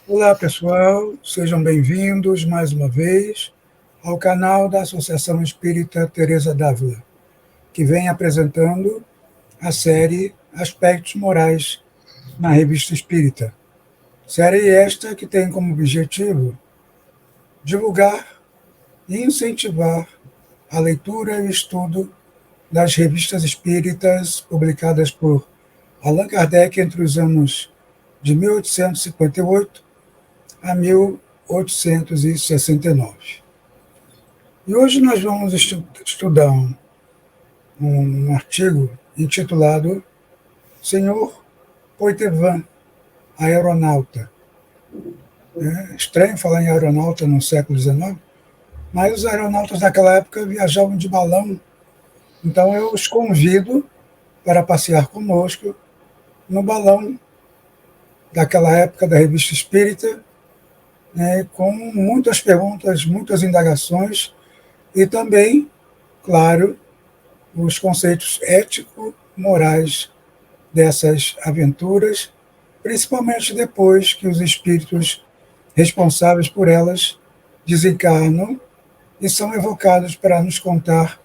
Olá, pessoal, sejam bem-vindos mais uma vez ao canal da Associação Espírita Teresa d'Ávila, que vem apresentando a série Aspectos Morais na Revista Espírita. Série esta que tem como objetivo divulgar e incentivar a leitura e o estudo das revistas espíritas publicadas por Allan Kardec entre os anos de 1858 a 1869. E hoje nós vamos estudar um artigo intitulado Senhor Poitevin, aeronauta. É estranho falar em aeronauta no século XIX, mas os aeronautas daquela época viajavam de balão, então eu os convido para passear conosco no balão daquela época da Revista Espírita, com muitas perguntas, muitas indagações e também, claro, os conceitos ético-morais dessas aventuras, principalmente depois que os espíritos responsáveis por elas desencarnam e são evocados para nos contar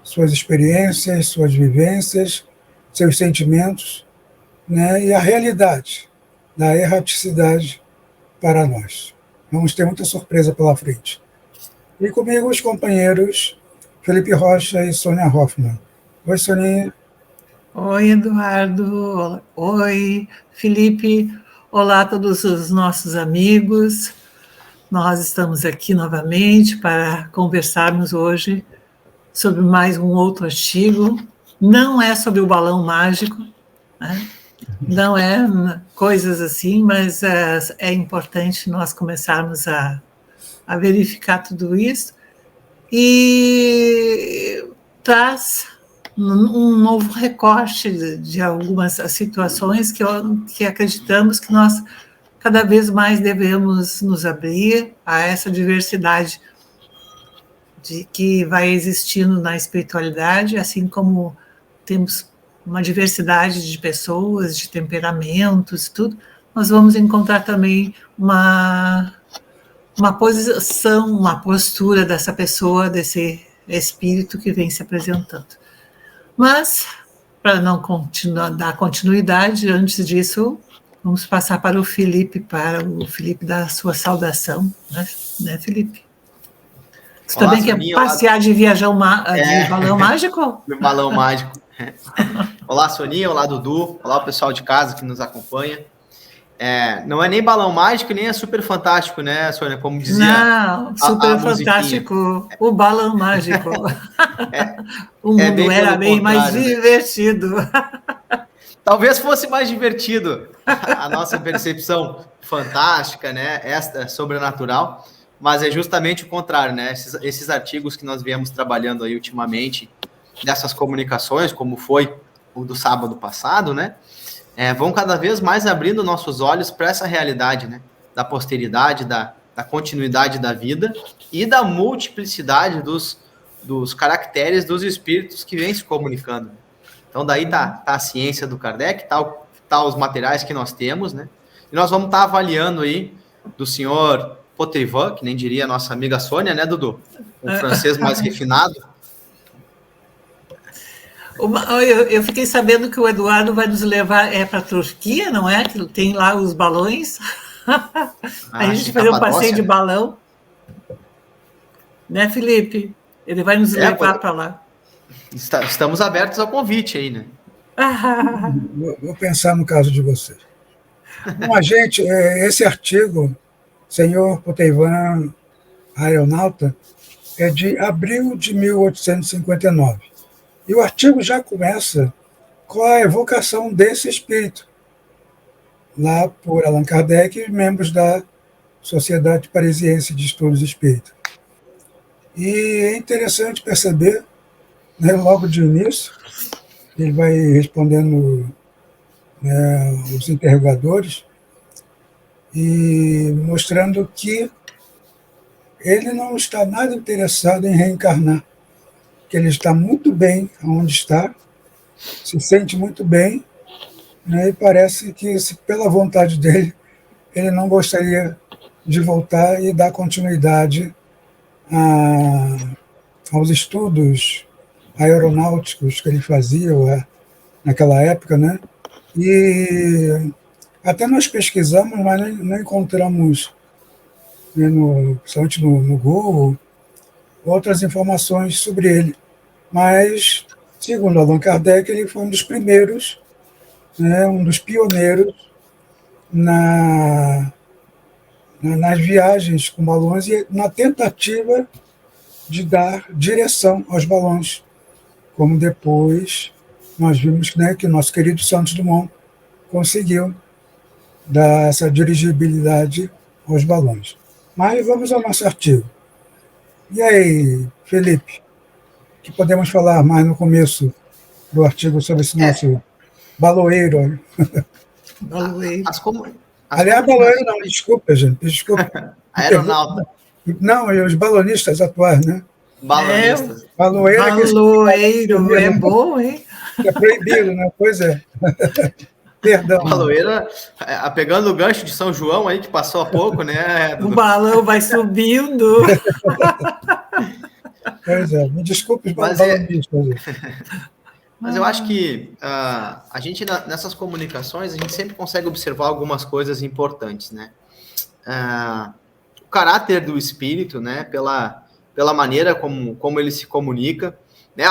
suas experiências, suas vivências, seus sentimentos, e a realidade da erraticidade para nós. Vamos ter muita surpresa pela frente. E comigo os companheiros Felipe Rocha e Sônia Hoffmann. Oi, Soninha. Oi, Eduardo. Oi, Felipe. Olá a todos os nossos amigos. Nós estamos aqui novamente para conversarmos hoje sobre mais um outro artigo. Não é sobre o balão mágico, né? Não é coisas assim, mas é importante nós começarmos a verificar tudo isso e traz um novo recorte de algumas situações que acreditamos que nós cada vez mais devemos nos abrir a essa diversidade que vai existindo na espiritualidade, assim como temos uma diversidade de pessoas, de temperamentos, tudo, nós vamos encontrar também uma posição, uma postura dessa pessoa, desse espírito que vem se apresentando. Mas, para não dar continuidade, antes disso, vamos passar para o Felipe dar a sua saudação, né, Felipe? Você Olá, também quer passear de balão mágico? De balão mágico. Olá, Soninha, olá, Dudu, olá, o pessoal de casa que nos acompanha. Não é nem balão mágico, nem é super fantástico, né, Sônia? Como dizia. Não, super fantástico, o balão mágico. O mundo era bem mais divertido. Talvez fosse mais divertido a nossa percepção fantástica, né? Esta sobrenatural, mas é justamente o contrário, né? Esses artigos que nós viemos trabalhando aí ultimamente, dessas comunicações, como foi o do sábado passado, né? Vão cada vez mais abrindo nossos olhos para essa realidade, né? Da posteridade, da continuidade da vida e da multiplicidade dos caracteres dos espíritos que vêm se comunicando. Então, daí tá a ciência do Kardec, tá os materiais que nós temos, né? E nós vamos estar avaliando aí do senhor Poitevin, que nem diria a nossa amiga Sônia, né, Dudu? Um francês mais refinado. Eu fiquei sabendo que o Eduardo vai nos levar para a Turquia, não é? Que tem lá os balões. A gente fazer um passeio de balão. Né, Felipe? Ele vai nos levar para lá. Estamos abertos ao convite aí, né? Vou pensar no caso de vocês. Bom, gente, esse artigo, Senhor Poitevin, aeronauta, é de abril de 1859. E o artigo já começa com a evocação desse espírito, lá por Allan Kardec e membros da Sociedade Parisiense de Estudos Espíritas. E é interessante perceber, logo de início, ele vai respondendo os interrogadores e mostrando que ele não está nada interessado em reencarnar, que ele está muito bem onde está, se sente muito bem, né, e parece que, se pela vontade dele, ele não gostaria de voltar e dar continuidade aos estudos aeronáuticos que ele fazia naquela época, né? E até nós pesquisamos, mas não encontramos, né, principalmente no Google, outras informações sobre ele. Mas, segundo Allan Kardec, ele foi um dos primeiros, né, um dos pioneiros nas viagens com balões e na tentativa de dar direção aos balões, como depois nós vimos, né, que o nosso querido Santos Dumont conseguiu dar essa dirigibilidade aos balões. Mas vamos ao nosso artigo. E aí, Felipe, o que podemos falar mais no começo do artigo sobre esse nosso baloeiro? Baloeiro. Aliás, baloeiro não, desculpa, gente, desculpa. Aeronauta. Não, e os balonistas atuais, né? Balonistas. Baloeiro é bom, hein? É proibido, né? Pois é. Perdão. Baloeira, pegando o gancho de São João aí, que passou há pouco, né? O balão vai subindo. Pois é, me desculpe os balonistas. Mas eu acho que a gente, nessas comunicações, a gente sempre consegue observar algumas coisas importantes, né? O caráter do espírito, né? Pela maneira como ele se comunica, né?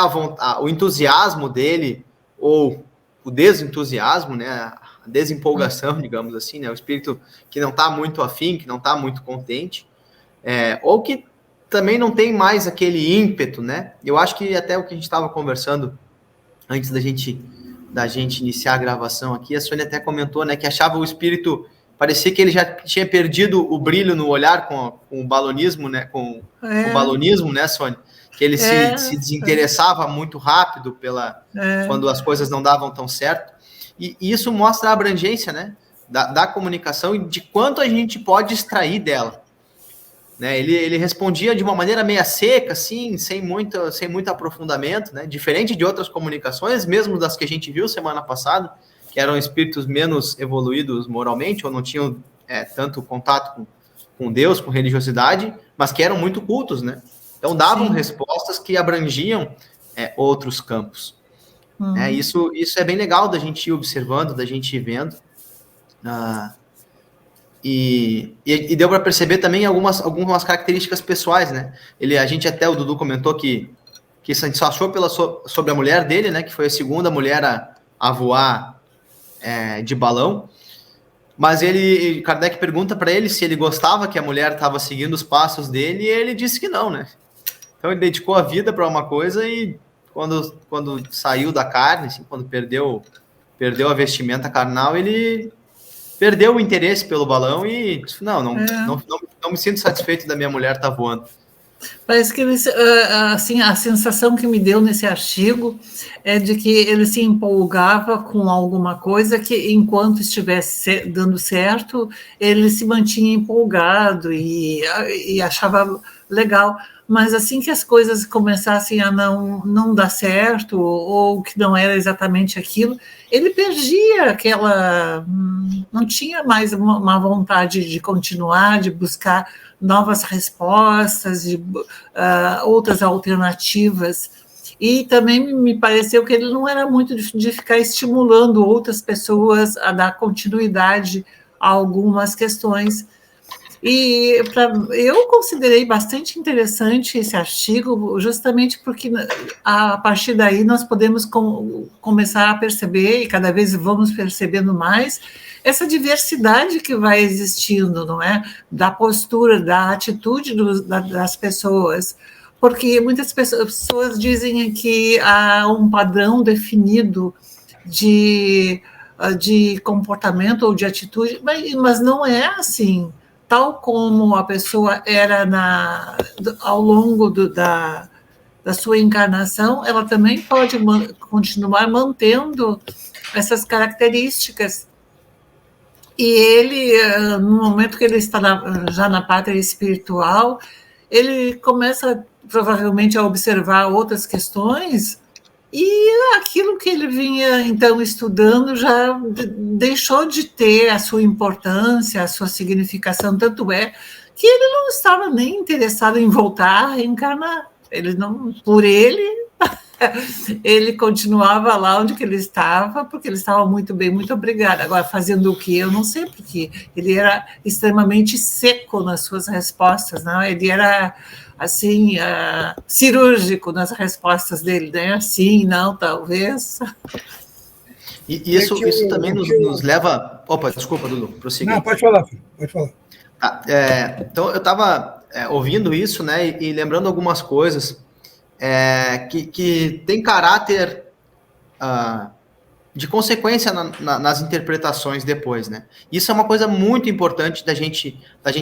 O entusiasmo dele, ou o desentusiasmo, né? A desempolgação, digamos assim, né? O espírito que não está muito afim, que não está muito contente, ou que também não tem mais aquele ímpeto, né? Eu acho que até o que a gente estava conversando antes da gente iniciar a gravação aqui, a Sônia até comentou, né, que achava o espírito, parecia que ele já tinha perdido o brilho no olhar com o balonismo, né, com o balonismo, né, Sônia? Que ele se desinteressava muito rápido quando as coisas não davam tão certo. E isso mostra a abrangência, né, da comunicação e de quanto a gente pode extrair dela. Né, ele respondia de uma maneira meia seca, assim, sem muito aprofundamento, né, diferente de outras comunicações, mesmo das que a gente viu semana passada, que eram espíritos menos evoluídos moralmente, ou não tinham tanto contato com Deus, com religiosidade, mas que eram muito cultos, né? Então davam respostas que abrangiam outros campos. Isso é bem legal da gente ir observando, da gente ir vendo. E deu para perceber também algumas características pessoais, né? A gente até, o Dudu comentou que isso a gente só achou sobre a mulher dele, né? Que foi a segunda mulher a voar de balão. Mas Kardec pergunta para ele se ele gostava que a mulher estava seguindo os passos dele, e ele disse que não, né? Então ele dedicou a vida para uma coisa e quando saiu da carne, assim, quando perdeu a vestimenta carnal, ele perdeu o interesse pelo balão e disse, não me sinto satisfeito da minha mulher estar voando. Parece que assim, a sensação que me deu nesse artigo é de que ele se empolgava com alguma coisa que, enquanto estivesse dando certo, ele se mantinha empolgado e achava legal. Mas assim que as coisas começassem a não dar certo, ou que não era exatamente aquilo, ele perdia não tinha mais uma vontade de continuar, de buscar novas respostas, outras alternativas. E também me pareceu que ele não era muito de ficar estimulando outras pessoas a dar continuidade a algumas questões. E eu considerei bastante interessante esse artigo, justamente porque a partir daí nós podemos começar a perceber, e cada vez vamos percebendo mais, essa diversidade que vai existindo, não é? Da postura, da atitude das pessoas. Porque muitas pessoas dizem que há um padrão definido de comportamento ou de atitude, mas não é assim. Tal como a pessoa era ao longo da sua encarnação, ela também pode continuar mantendo essas características. E ele, no momento que ele está já na pátria espiritual, ele começa provavelmente a observar outras questões E aquilo que ele vinha, então, estudando já deixou de ter a sua importância, a sua significação, tanto é que ele não estava nem interessado em voltar a reencarnar. Ele não, por ele, ele continuava lá onde que ele estava, porque ele estava muito bem, muito obrigada. Agora, fazendo o que? Eu não sei, porque ele era extremamente seco nas suas respostas, não? Ele era, assim, cirúrgico nas respostas dele, né? Sim, não, talvez. E isso também nos leva... Opa, desculpa, Dudu, prossiga. Não, pode falar, filho, pode falar. Tá, então, eu estava ouvindo isso, né, e lembrando algumas coisas que tem caráter de consequência nas interpretações depois, né? Isso é uma coisa muito importante da gente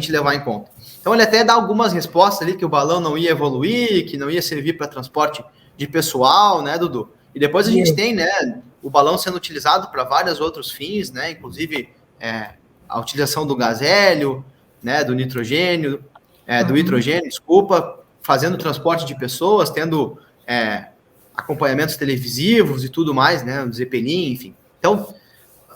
levar em conta. Então, ele até dá algumas respostas ali, que o balão não ia evoluir, que não ia servir para transporte de pessoal, né, Dudu? E depois a gente tem, né, o balão sendo utilizado para vários outros fins, né, inclusive a utilização do gás hélio, né, do nitrogênio, do hidrogênio, desculpa, fazendo transporte de pessoas, tendo acompanhamentos televisivos e tudo mais, né, do Zeppelin, enfim. Então,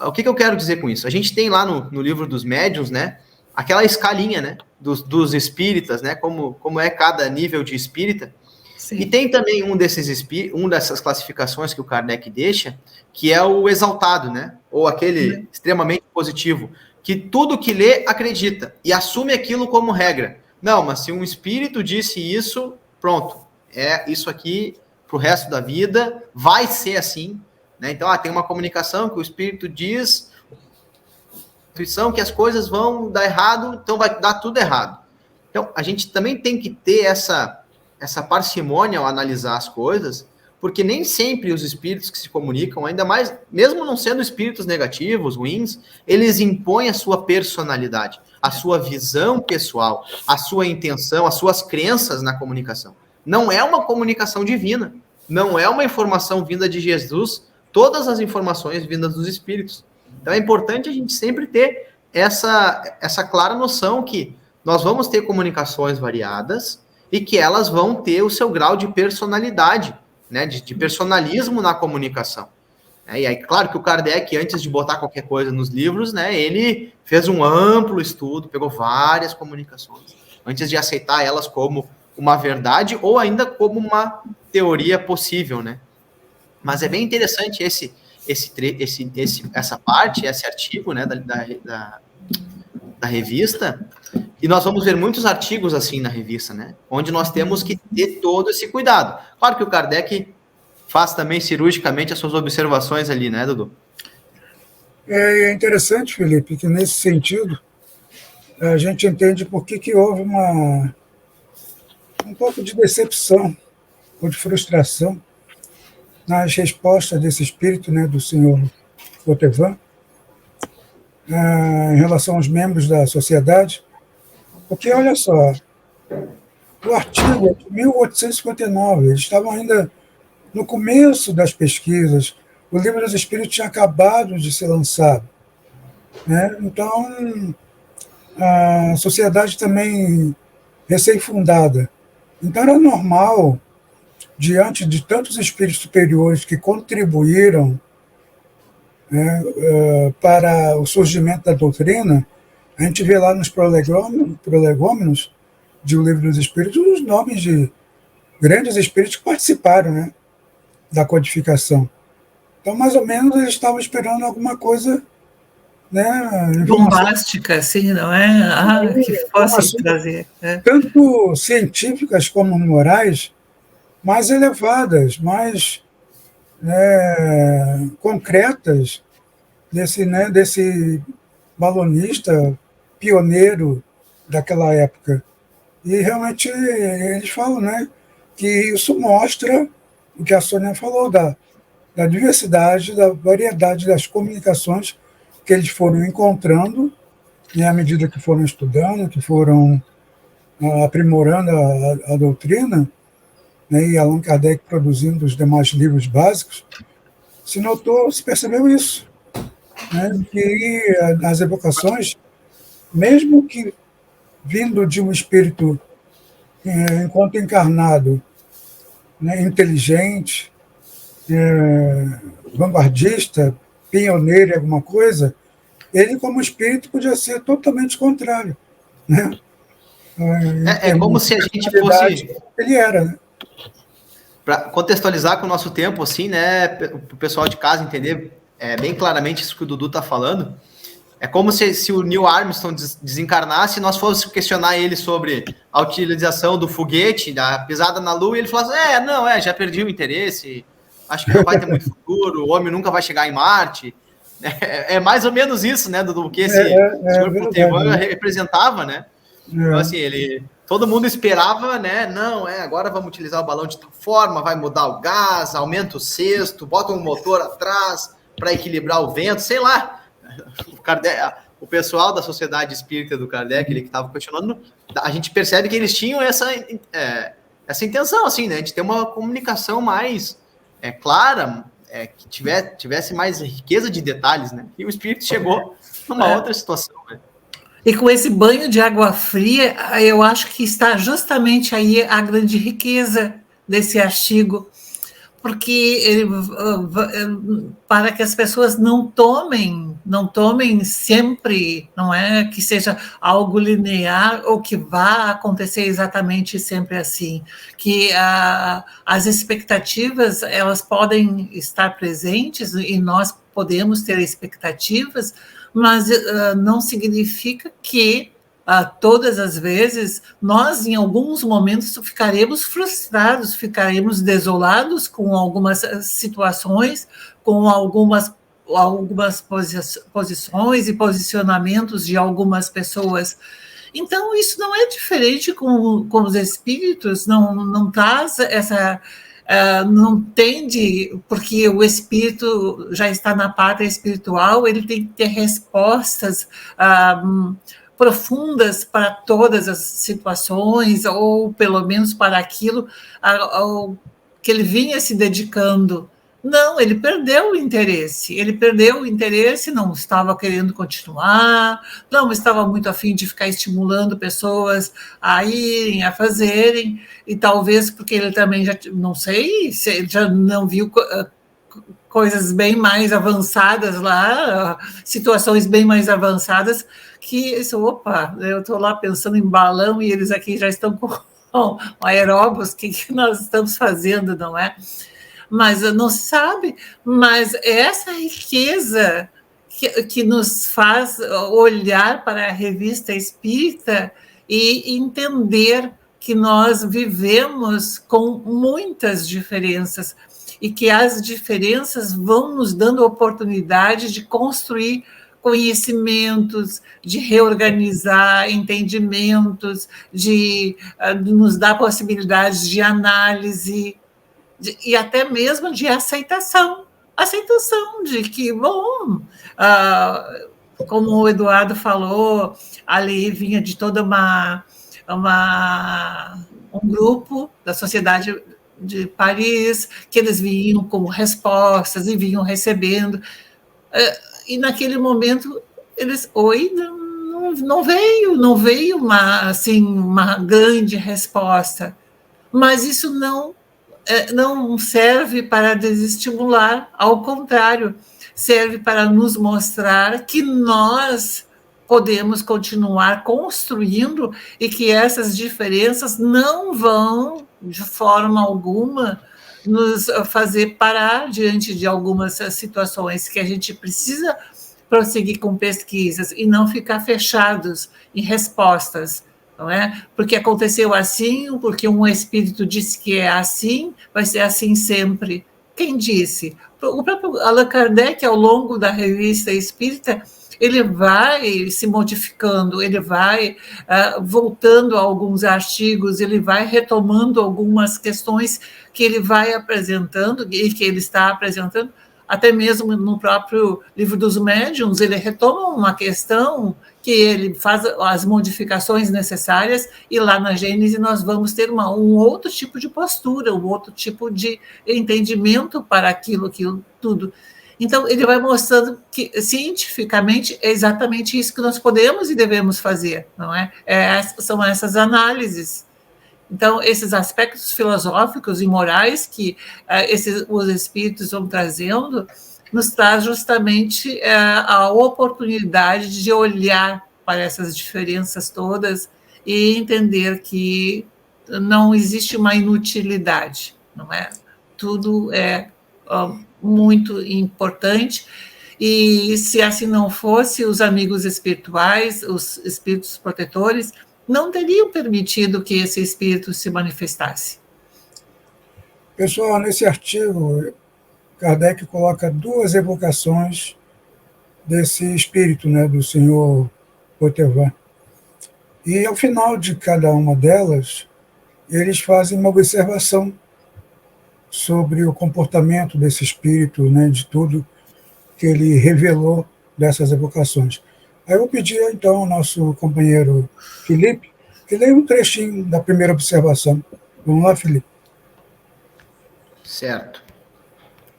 o que eu quero dizer com isso? A gente tem lá no livro dos médiuns, né, aquela escalinha, né, dos espíritas, né, como é cada nível de espírita. Sim. E tem também um dessas classificações que o Kardec deixa, que é o exaltado, né, ou aquele extremamente positivo, que tudo que lê acredita e assume aquilo como regra. Não, mas se um espírito disse isso, pronto, isso aqui para o resto da vida, vai ser assim, né? Então, tem uma comunicação que o espírito diz, intuição, que as coisas vão dar errado, então vai dar tudo errado. Então, a gente também tem que ter essa parcimônia ao analisar as coisas, porque nem sempre os espíritos que se comunicam, ainda mais, mesmo não sendo espíritos negativos, ruins, eles impõem a sua personalidade, a sua visão pessoal, a sua intenção, as suas crenças na comunicação. Não é uma comunicação divina, não é uma informação vinda de Jesus, todas as informações vindas dos espíritos. Então é importante a gente sempre ter essa clara noção que nós vamos ter comunicações variadas e que elas vão ter o seu grau de personalidade, né, de personalismo na comunicação. E aí, claro que o Kardec, antes de botar qualquer coisa nos livros, né, ele fez um amplo estudo, pegou várias comunicações, antes de aceitar elas como uma verdade ou ainda como uma teoria possível, né? Mas é bem interessante essa parte, esse artigo, né, da revista, e nós vamos ver muitos artigos assim na revista, né, onde nós temos que ter todo esse cuidado. Claro que o Kardec faz também cirurgicamente as suas observações ali, né, Dudu? É interessante, Felipe, que nesse sentido a gente entende por que houve um pouco de decepção ou de frustração nas respostas desse espírito, né, do senhor Poitevin, em relação aos membros da sociedade, porque, olha só, o artigo é de 1859, eles estavam ainda no começo das pesquisas, o Livro dos Espíritos tinha acabado de ser lançado, né? Então, a sociedade também recém-fundada. Então, era normal, diante de tantos espíritos superiores que contribuíram, né, para o surgimento da doutrina, a gente vê lá nos prolegômenos de O Livro dos Espíritos os nomes de grandes espíritos que participaram, né, da codificação. Então, mais ou menos, eles estavam esperando alguma coisa, né, bombástica, assim, não é? Que fosse trazer. Tanto científicas como morais, mais elevadas, mais concretas desse balonista pioneiro daquela época. E realmente eles falam, né, que isso mostra o que a Sônia falou, da diversidade, da variedade das comunicações que eles foram encontrando, e à medida que foram estudando, que foram aprimorando a doutrina, né, e Allan Kardec produzindo os demais livros básicos, se percebeu isso, né, que as evocações, mesmo que vindo de um espírito enquanto encarnado, né, inteligente, vanguardista, pioneiro em alguma coisa, ele, como espírito, podia ser totalmente contrário, né? É como se a gente fosse... Ele era, né? Para contextualizar com o nosso tempo, assim, né, para o pessoal de casa entender bem claramente isso que o Dudu está falando, é como se o Neil Armstrong desencarnasse e nós fôssemos questionar ele sobre a utilização do foguete, da pisada na Lua, e ele falasse, já perdi o interesse, acho que não vai ter muito futuro, o homem nunca vai chegar em Marte. É mais ou menos isso, né, Dudu, que esse senhor Potevan representava, né? Então, assim, todo mundo esperava, né? Não, agora vamos utilizar o balão de tal forma, vai mudar o gás, aumenta o cesto, bota um motor atrás para equilibrar o vento, sei lá. O pessoal da Sociedade Espírita do Kardec, ele que estava questionando, a gente percebe que eles tinham essa intenção, assim, né? De ter uma comunicação mais clara, que tivesse mais riqueza de detalhes, né? E o Espírito chegou numa outra situação, né? E com esse banho de água fria, eu acho que está justamente aí a grande riqueza desse artigo, porque para que as pessoas não tomem sempre, não é que seja algo linear ou que vá acontecer exatamente sempre assim, que as expectativas, elas podem estar presentes e nós podemos ter expectativas, mas não significa que todas as vezes nós, em alguns momentos, ficaremos frustrados, ficaremos desolados com algumas situações, com algumas posições e posicionamentos de algumas pessoas. Então, isso não é diferente com os espíritos, não traz essa... não tende, porque o espírito já está na pátria espiritual, ele tem que ter respostas profundas para todas as situações, ou pelo menos para aquilo ao que ele vinha se dedicando. Não, ele perdeu o interesse, não estava querendo continuar, não estava muito afim de ficar estimulando pessoas a irem, a fazerem, e talvez porque ele também já, não sei, se ele já não viu coisas bem mais avançadas lá, situações bem mais avançadas, que isso, opa, eu estou lá pensando em balão e eles aqui já estão com aeróbus, o que nós estamos fazendo, não é? Mas não se sabe, mas essa riqueza que nos faz olhar para a revista espírita e entender que nós vivemos com muitas diferenças e que as diferenças vão nos dando oportunidade de construir conhecimentos, de reorganizar entendimentos, de nos dar possibilidades de análise, e até mesmo de aceitação de que, bom, como o Eduardo falou, ali vinha de toda um grupo da Sociedade de Paris, que eles vinham como respostas e vinham recebendo, e naquele momento eles, não veio uma grande resposta, mas isso não serve para desestimular, ao contrário, serve para nos mostrar que nós podemos continuar construindo e que essas diferenças não vão, de forma alguma, nos fazer parar diante de algumas situações que a gente precisa prosseguir com pesquisas e não ficar fechados em respostas. Não é? Porque aconteceu assim, porque um espírito disse que é assim, vai ser assim sempre. Quem disse? O próprio Allan Kardec, ao longo da revista espírita, ele vai se modificando, ele vai voltando a alguns artigos, ele vai retomando algumas questões que ele vai apresentando e que ele está apresentando, até mesmo no próprio Livro dos Médiuns, ele retoma uma questão que ele faz as modificações necessárias, e lá na Gênese nós vamos ter um outro tipo de postura, um outro tipo de entendimento para aquilo tudo. Então, ele vai mostrando que, cientificamente, é exatamente isso que nós podemos e devemos fazer, não é? São essas análises. Então, esses aspectos filosóficos e morais que os espíritos vão trazendo, nos traz justamente a oportunidade de olhar para essas diferenças todas e entender que não existe uma inutilidade, não é? Tudo é muito importante, e se assim não fosse, os amigos espirituais, os espíritos protetores, não teriam permitido que esse espírito se manifestasse. Pessoal, nesse artigo, Kardec coloca 2 evocações desse espírito, né, do senhor Poitevin. E ao final de cada uma delas, eles fazem uma observação sobre o comportamento desse espírito, né, de tudo que ele revelou dessas evocações. Aí eu pedi, então, ao nosso companheiro Felipe que leia um trechinho da primeira observação. Vamos lá, Felipe. Certo.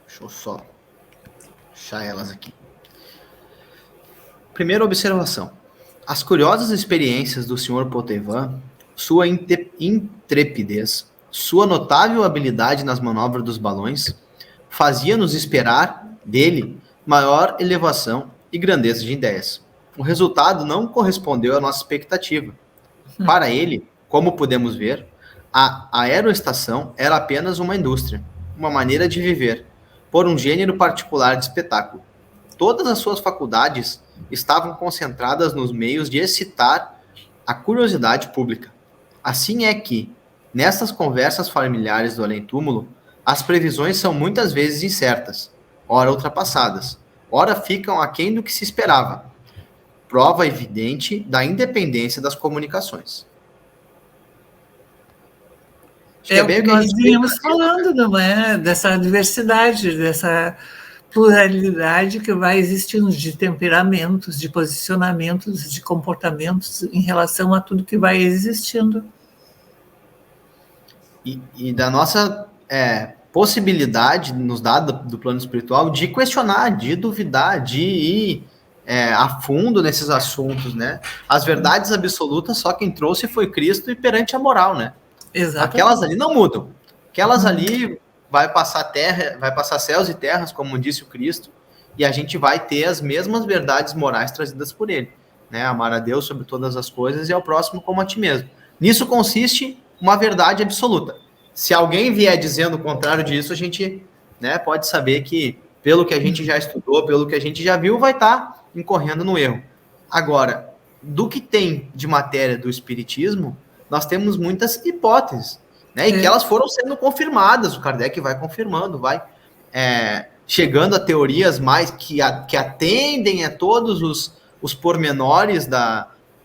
Deixa eu só achar elas aqui. Primeira observação. As curiosas experiências do Sr. Poitevin, sua intrepidez, sua notável habilidade nas manobras dos balões, fazia-nos esperar dele maior elevação e grandeza de ideias. O resultado não correspondeu à nossa expectativa. Para ele, como podemos ver, a aeroestação era apenas uma indústria, uma maneira de viver, por um gênero particular de espetáculo. Todas as suas faculdades estavam concentradas nos meios de excitar a curiosidade pública. Assim é que, nessas conversas familiares do além-túmulo, as previsões são muitas vezes incertas, ora ultrapassadas, ora ficam aquém do que se esperava. Prova evidente da independência das comunicações. É o que nós vínhamos falando, não é? Dessa diversidade, dessa pluralidade que vai existindo de temperamentos, de posicionamentos, de comportamentos em relação a tudo que vai existindo. E da nossa possibilidade nos dada do plano espiritual de questionar, de duvidar, de ir a fundo nesses assuntos, né? As verdades absolutas só quem trouxe foi Cristo e perante a moral, né? Exatamente. Aquelas ali não mudam. Aquelas ali vai passar céus e terras, como disse o Cristo, e a gente vai ter as mesmas verdades morais trazidas por ele, né? Amar a Deus sobre todas as coisas e ao próximo como a ti mesmo. Nisso consiste uma verdade absoluta. Se alguém vier dizendo o contrário disso, a gente, né, pode saber que, pelo que a gente já estudou, pelo que a gente já viu, vai estar incorrendo no erro. Agora, do que tem de matéria do espiritismo, nós temos muitas hipóteses, né, e que elas foram sendo confirmadas, o Kardec vai confirmando, vai chegando a teorias mais que atendem a todos os pormenores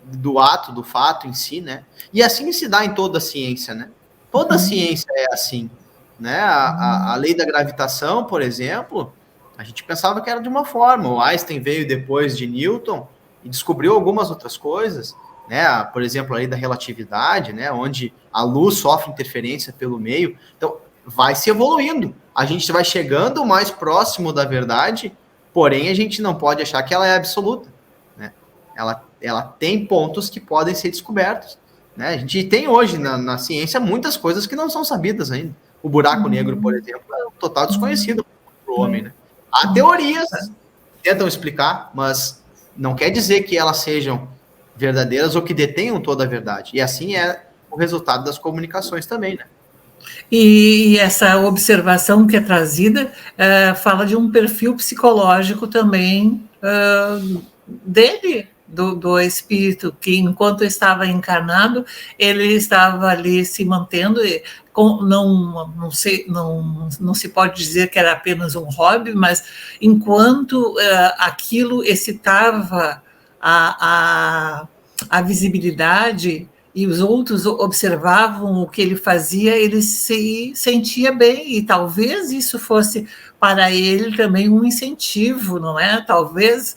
do ato, do fato em si, né, e assim se dá em toda a ciência, né, toda a ciência é assim, né, a lei da gravitação, por exemplo, a gente pensava que era de uma forma, o Einstein veio depois de Newton e descobriu algumas outras coisas, né, por exemplo, a lei da relatividade, né, onde a luz sofre interferência pelo meio. Então, vai se evoluindo. A gente vai chegando mais próximo da verdade, porém, a gente não pode achar que ela é absoluta, né? Ela tem pontos que podem ser descobertos, né? A gente tem hoje na ciência muitas coisas que não são sabidas ainda. O buraco negro, por exemplo, é um total desconhecido para o homem, né? Há teorias que tentam explicar, mas não quer dizer que elas sejam verdadeiras ou que detenham toda a verdade. E assim é o resultado das comunicações também, né? E essa observação que é trazida fala de um perfil psicológico também dele, do espírito, que enquanto estava encarnado, ele estava ali se mantendo, não se pode dizer que era apenas um hobby, mas enquanto aquilo excitava a visibilidade e os outros observavam o que ele fazia, ele se sentia bem, e talvez isso fosse para ele também um incentivo, não é? Talvez,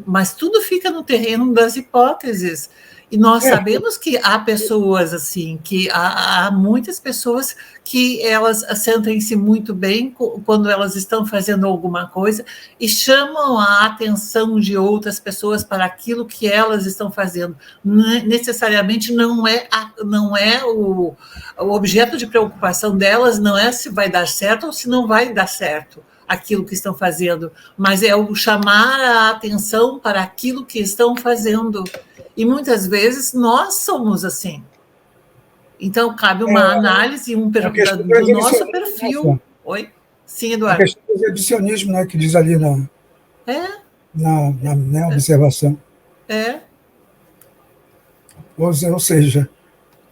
mas tudo fica no terreno das hipóteses, E nós sabemos que há pessoas assim, que há muitas pessoas que elas sentem-se muito bem quando elas estão fazendo alguma coisa e chamam a atenção de outras pessoas para aquilo que elas estão fazendo. Necessariamente não é o objeto de preocupação delas, não é se vai dar certo ou se não vai dar certo aquilo que estão fazendo, mas é o chamar a atenção para aquilo que estão fazendo. E muitas vezes nós somos assim. Então, cabe uma análise, pergunta do nosso perfil. Oi? Sim, Eduardo. A questão do exibicionismo, né, que diz ali na observação. Ou seja,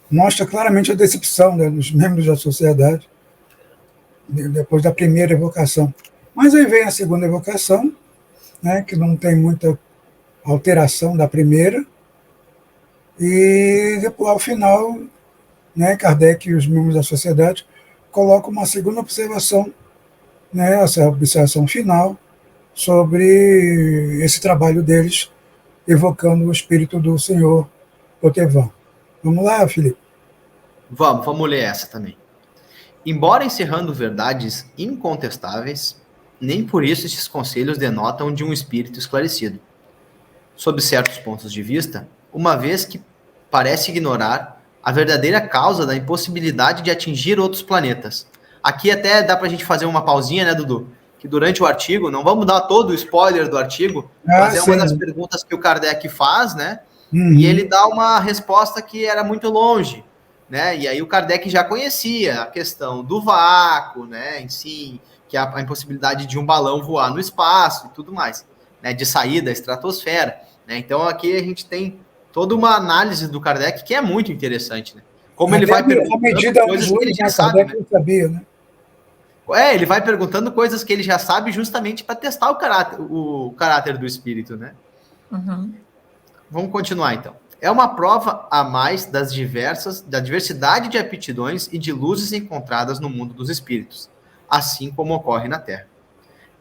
mostra claramente a decepção, né, dos membros da sociedade depois da primeira evocação. Mas aí vem a segunda evocação, né, que não tem muita alteração da primeira, e depois, ao final, né, Kardec e os membros da sociedade colocam uma segunda observação, né, essa observação final, sobre esse trabalho deles, evocando o espírito do senhor Potevan. Vamos lá, Felipe? Vamos ler essa também. Embora encerrando verdades incontestáveis, nem por isso esses conselhos denotam de um espírito esclarecido. Sob certos pontos de vista, uma vez que parece ignorar a verdadeira causa da impossibilidade de atingir outros planetas. Aqui até dá para a gente fazer uma pausinha, né, Dudu? Que durante o artigo, não vamos dar todo o spoiler do artigo, mas é uma das perguntas que o Kardec faz, né? E ele dá uma resposta que era muito longe, né? E aí o Kardec já conhecia a questão do vácuo, né, em si, que é a impossibilidade de um balão voar no espaço e tudo mais, né, de sair da estratosfera, né? Então aqui a gente tem toda uma análise do Kardec que é muito interessante, né? Como ele vai perguntando coisas que ele já sabe, né? Sabia, né? Ele vai perguntando coisas que ele já sabe justamente para testar o caráter do espírito, né? Vamos continuar então. É uma prova a mais da diversidade de aptidões e de luzes encontradas no mundo dos espíritos, assim como ocorre na Terra.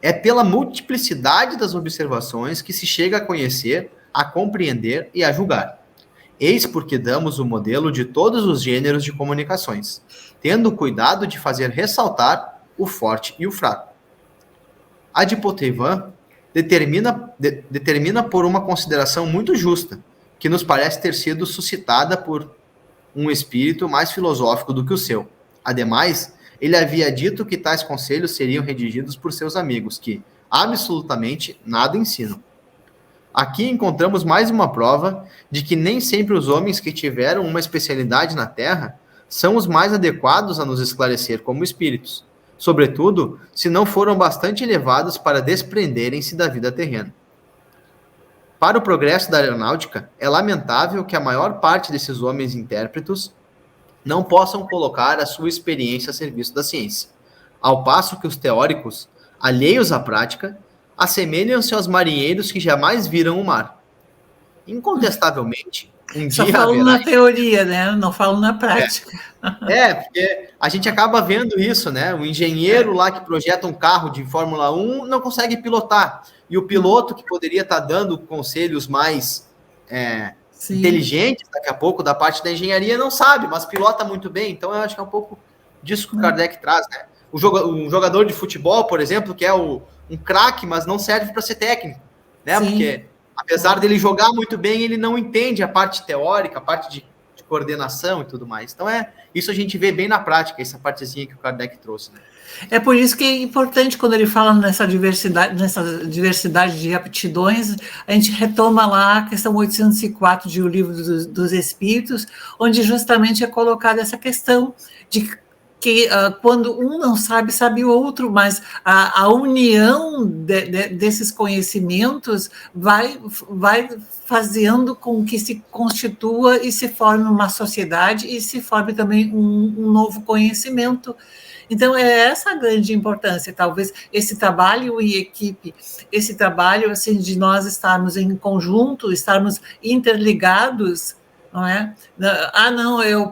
É pela multiplicidade das observações que se chega a conhecer, a compreender e a julgar. Eis porque damos o modelo de todos os gêneros de comunicações, tendo cuidado de fazer ressaltar o forte e o fraco. A de Potevan determina por uma consideração muito justa, que nos parece ter sido suscitada por um espírito mais filosófico do que o seu. Ademais, ele havia dito que tais conselhos seriam redigidos por seus amigos, que absolutamente nada ensinam. Aqui encontramos mais uma prova de que nem sempre os homens que tiveram uma especialidade na Terra são os mais adequados a nos esclarecer como espíritos, sobretudo se não foram bastante elevados para desprenderem-se da vida terrena. Para o progresso da aeronáutica, é lamentável que a maior parte desses homens intérpretos não possam colocar a sua experiência a serviço da ciência, ao passo que os teóricos, alheios à prática, assemelham-se aos marinheiros que jamais viram o mar. Incontestavelmente, um Só dia falo haverá... na teoria, né? Não falo na prática. Porque a gente acaba vendo isso, né? O engenheiro lá que projeta um carro de Fórmula 1 não consegue pilotar. E o piloto que poderia estar dando conselhos mais inteligentes, daqui a pouco, da parte da engenharia, não sabe, mas pilota muito bem. Então, eu acho que é um pouco disso que o Kardec traz, né? Um jogador de futebol, por exemplo, que é um craque, mas não serve para ser técnico, né? Sim. Porque, apesar dele jogar muito bem, ele não entende a parte teórica, a parte de coordenação e tudo mais. Então, isso a gente vê bem na prática, essa partezinha que o Kardec trouxe, né? É por isso que é importante, quando ele fala nessa diversidade de aptidões, a gente retoma lá a questão 804 de O Livro dos Espíritos, onde justamente é colocada essa questão de que quando um não sabe, sabe o outro, mas a união desses conhecimentos vai fazendo com que se constitua e se forme uma sociedade e se forme também um novo conhecimento. Então, é essa a grande importância, talvez, esse trabalho em equipe, esse trabalho assim, de nós estarmos em conjunto, estarmos interligados, não é?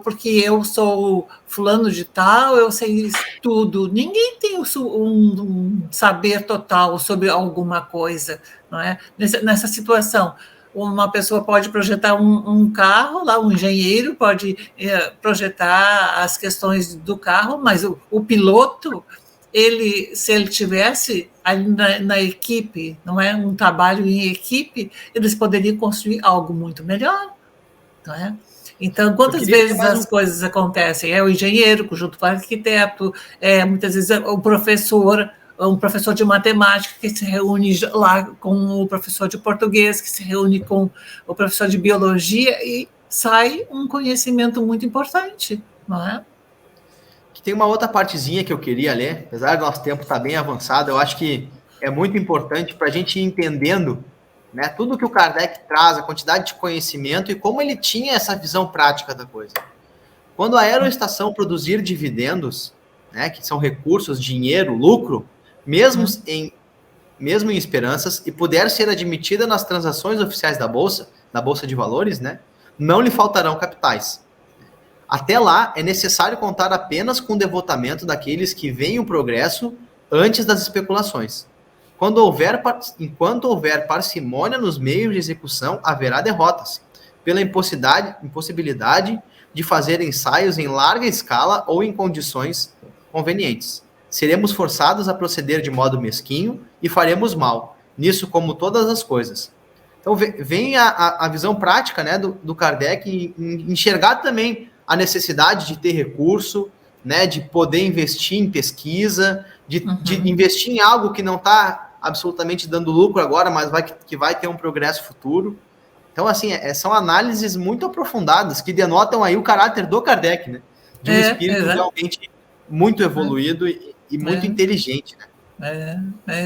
Porque eu sou fulano de tal, eu sei tudo. Ninguém tem um saber total sobre alguma coisa, não é? Nessa situação. uma pessoa pode projetar um carro, lá um engenheiro pode projetar as questões do carro, mas o piloto, se ele tivesse ali na equipe, não é um trabalho em equipe, eles poderiam construir algo muito melhor, não é? Então, quantas vezes as coisas acontecem? É o engenheiro junto com o arquiteto, muitas vezes um professor de matemática que se reúne lá com o professor de português, que se reúne com o professor de biologia e sai um conhecimento muito importante, não é? Tem uma outra partezinha que eu queria ler, apesar do nosso tempo estar bem avançado, eu acho que é muito importante para a gente ir entendendo, né, tudo que o Kardec traz, a quantidade de conhecimento e como ele tinha essa visão prática da coisa. Quando a aeroestação produzir dividendos, né, que são recursos, dinheiro, lucro, mesmo em esperanças, e puder ser admitida nas transações oficiais da Bolsa de Valores, né, não lhe faltarão capitais. Até lá, é necessário contar apenas com o devotamento daqueles que veem o progresso antes das especulações. Enquanto houver parcimônia nos meios de execução, haverá derrotas, pela impossibilidade de fazer ensaios em larga escala ou em condições convenientes. Seremos forçados a proceder de modo mesquinho e faremos mal, nisso como todas as coisas. Então, vem a visão prática, né, do Kardec em enxergar também a necessidade de ter recurso, né, de poder investir em pesquisa, de investir em algo que não está absolutamente dando lucro agora, mas que vai ter um progresso futuro. Então, assim, são análises muito aprofundadas que denotam aí o caráter do Kardec, né, de um espírito realmente muito evoluído e muito inteligente, né?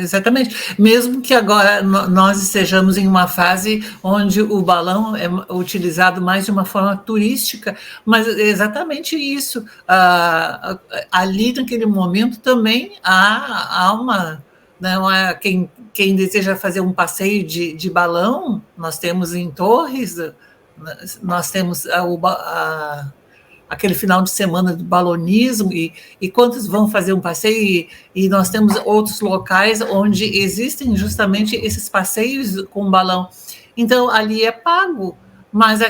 Exatamente. Mesmo que agora nós estejamos em uma fase onde o balão é utilizado mais de uma forma turística, mas é exatamente isso. Ali, naquele momento, também há uma... Não é, quem deseja fazer um passeio de balão, nós temos em Torres, nós temos aquele final de semana do balonismo, e quantos vão fazer um passeio, e nós temos outros locais onde existem justamente esses passeios com balão. Então, ali é pago, mas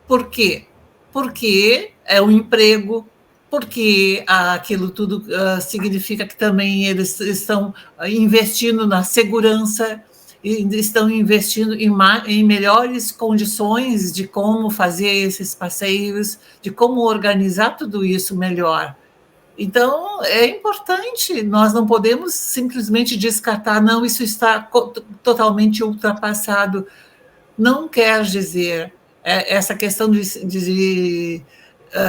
por quê? Porque é um emprego, porque aquilo tudo significa que também eles estão investindo na segurança, estão investindo em melhores condições de como fazer esses passeios, de como organizar tudo isso melhor. Então, é importante, nós não podemos simplesmente descartar, não, isso está totalmente ultrapassado. Não quer dizer essa questão de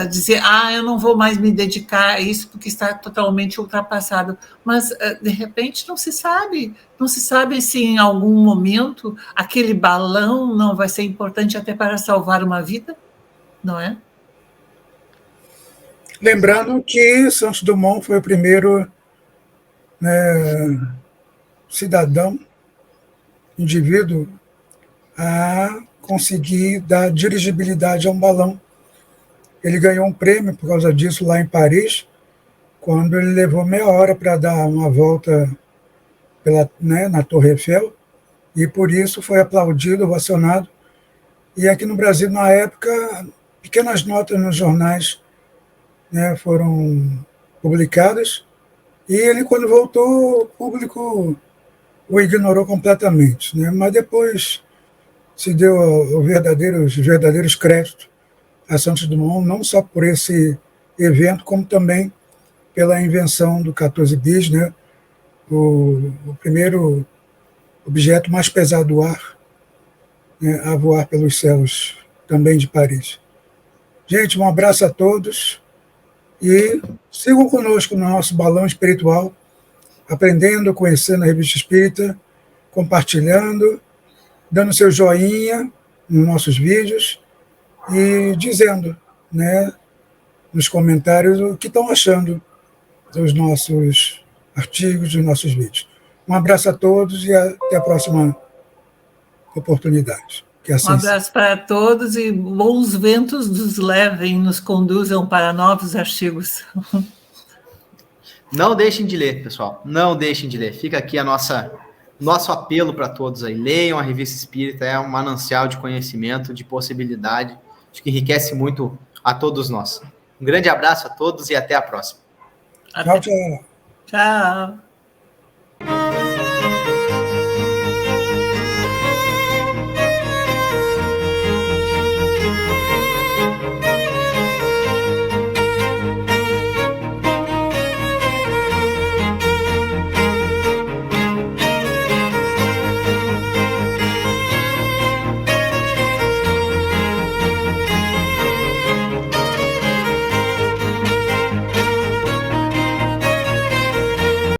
dizer, eu não vou mais me dedicar a isso porque está totalmente ultrapassado, mas de repente não se sabe se em algum momento aquele balão não vai ser importante até para salvar uma vida, não é? Lembrando que Santos Dumont foi o primeiro cidadão, indivíduo, a conseguir dar dirigibilidade a um balão. Ele ganhou um prêmio por causa disso lá em Paris, quando ele levou meia hora para dar uma volta na Torre Eiffel, e por isso foi aplaudido, ovacionado. E aqui no Brasil, na época, pequenas notas nos jornais foram publicadas, e ele, quando voltou, o público o ignorou completamente. Mas depois se deu os verdadeiros créditos a Santos Dumont, não só por esse evento, como também pela invenção do 14 bis, o primeiro objeto mais pesado do ar a voar pelos céus também de Paris. Gente, um abraço a todos e sigam conosco no nosso balão espiritual, aprendendo, conhecendo a Revista Espírita, compartilhando, dando seu joinha nos nossos vídeos e dizendo, nos comentários o que estão achando dos nossos artigos, dos nossos vídeos. Um abraço a todos e até a próxima oportunidade. Que assim um abraço para todos e bons ventos nos levem, nos conduzam para novos artigos. Não deixem de ler, pessoal. Não deixem de ler. Fica aqui a nossa Nosso apelo para todos aí, leiam a Revista Espírita, é um manancial de conhecimento, de possibilidade, acho que enriquece muito a todos nós. Um grande abraço a todos e até a próxima. Tchau, tchau. Tchau.